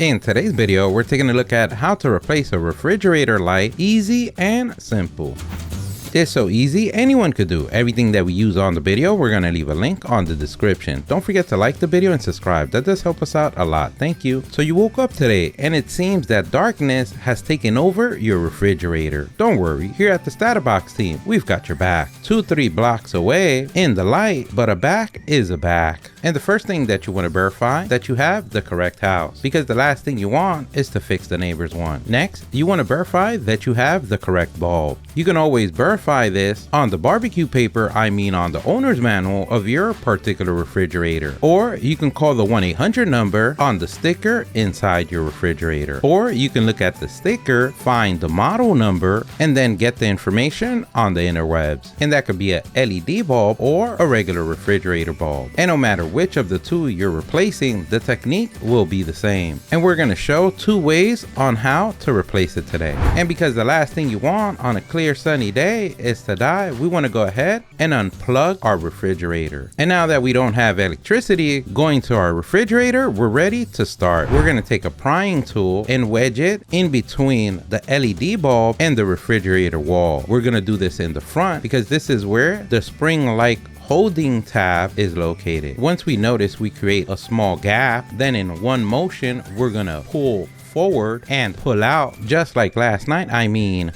In today's video, we're taking a look at how to replace a refrigerator light easy and simple. It's so easy, anyone could do. Everything that we use on the video, we're gonna leave a link on the description. Don't forget to like the video and subscribe. That does help us out a lot. Thank you. So you woke up today and it seems that darkness has taken over your refrigerator. Don't worry, here at the StatUpBox team, we've got your back. 2-3 blocks away in the light, but a back is a back. And the first thing that you want to verify that you have the correct house, because the last thing you want is to fix the neighbor's one. Next, you want to verify that you have the correct bulb. You can always verify this on the barbecue paper, on the owner's manual of your particular refrigerator. Or you can call the 1-800 number on the sticker inside your refrigerator. Or you can look at the sticker, find the model number, and then get the information on the interwebs. And that could be a LED bulb or a regular refrigerator bulb. And no matter which of the two you're replacing, the technique will be the same. And we're going to show 2 ways on how to replace it today. And because the last thing you want on a clear sunny day is to die, we want to go ahead and unplug our refrigerator. And now that we don't have electricity going to our refrigerator, we're ready to start. We're going to take a prying tool and wedge it in between the LED bulb and the refrigerator wall. We're going to do this in the front because this is where the spring-like holding tab is located. Once we notice we create a small gap, then in one motion we're gonna pull forward and pull out just like last night.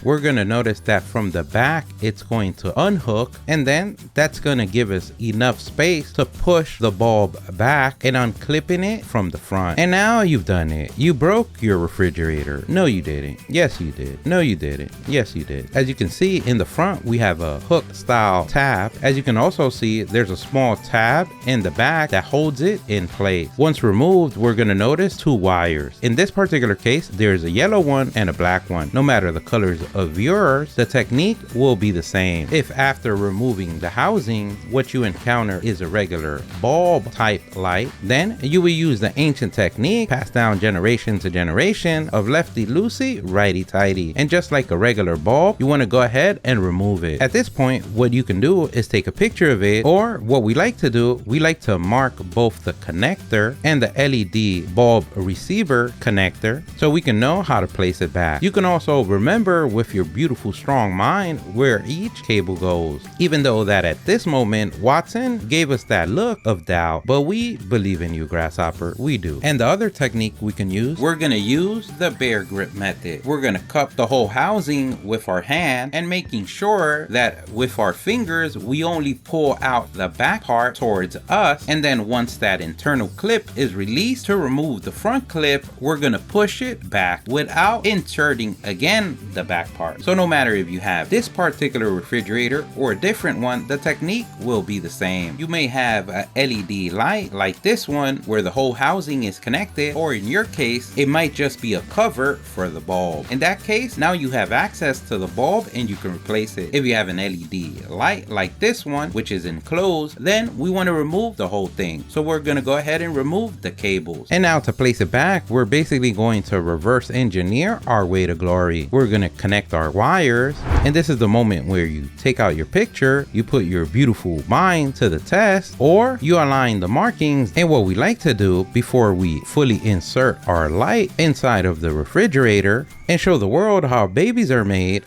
We're gonna notice that from the back it's going to unhook, and then that's gonna give us enough space to push the bulb back and unclipping it from the front. And now you've done it. You broke your refrigerator. No, you didn't. Yes, you did. No, you didn't. Yes, you did. As you can see in the front, we have a hook style tab. As you can also see, there's a small tab in the back that holds it in place. Once removed, we're gonna notice 2 wires. In this particular case, there's a yellow one and a black one. No matter the colors of yours, the technique will be the same. If after removing the housing, what you encounter is a regular bulb type light, then you will use the ancient technique passed down generation to generation of lefty loosey, righty tighty. And just like a regular bulb, you want to go ahead and remove it. At this point, what you can do is take a picture of it, or what we like to do, we like to mark both the connector and the LED bulb receiver connector, so we can know how to place it back. You can also remember with your beautiful strong mind where each cable goes, even though that at this moment Watson gave us that look of doubt, but we believe in you, Grasshopper, we do. And the other technique we can use, we're gonna use the bear grip method. We're gonna cup the whole housing with our hand and making sure that with our fingers we only pull out the back part towards us, and then once that internal clip is released to remove the front clip, we're gonna push it back without inserting again the back part. So no matter if you have this particular refrigerator or a different one, the technique will be the same. You may have a LED light like this one where the whole housing is connected, or in your case it might just be a cover for the bulb. In that case, now you have access to the bulb and you can replace it. If you have an LED light like this one which is enclosed, then we want to remove the whole thing. So we're going to go ahead and remove the cables. And now to place it back, we're basically going to reverse engineer our way to glory. We're going to connect our wires, and this is the moment where you take out your picture, you put your beautiful mind to the test, or you align the markings. And what we like to do before we fully insert our light inside of the refrigerator and show the world how babies are made,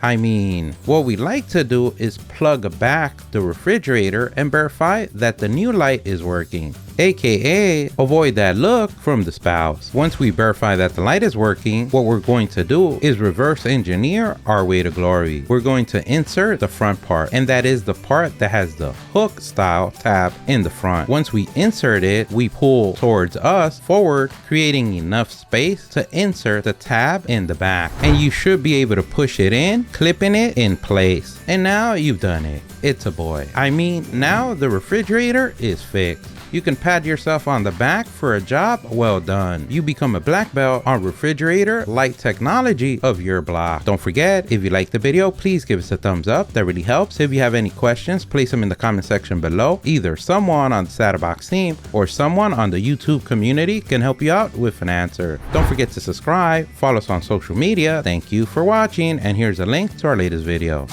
what we like to do is plug back the refrigerator and verify that the new light is working, aka avoid that look from the spouse. Once we verify that the light is working, what we're going to do is reverse engineer our way to glory. We're going to insert the front part, and that is the part that has the hook style tab in the front. Once we insert it, we pull towards us forward, creating enough space to insert the tab in the back, and you should be able to push it in, clipping it in place. And now you've done it. It's a boy. Now the refrigerator is fixed. You can pat yourself on the back for a job well done. You become a black belt on refrigerator light technology of your block. Don't forget, if you like the video, please give us a thumbs up. That really helps. If you have any questions, place them in the comment section below. Either someone on the StatUpBox team or someone on the YouTube community can help you out with an answer. Don't forget to subscribe, follow us on social media. Thank you for watching, and here's a link to our latest video.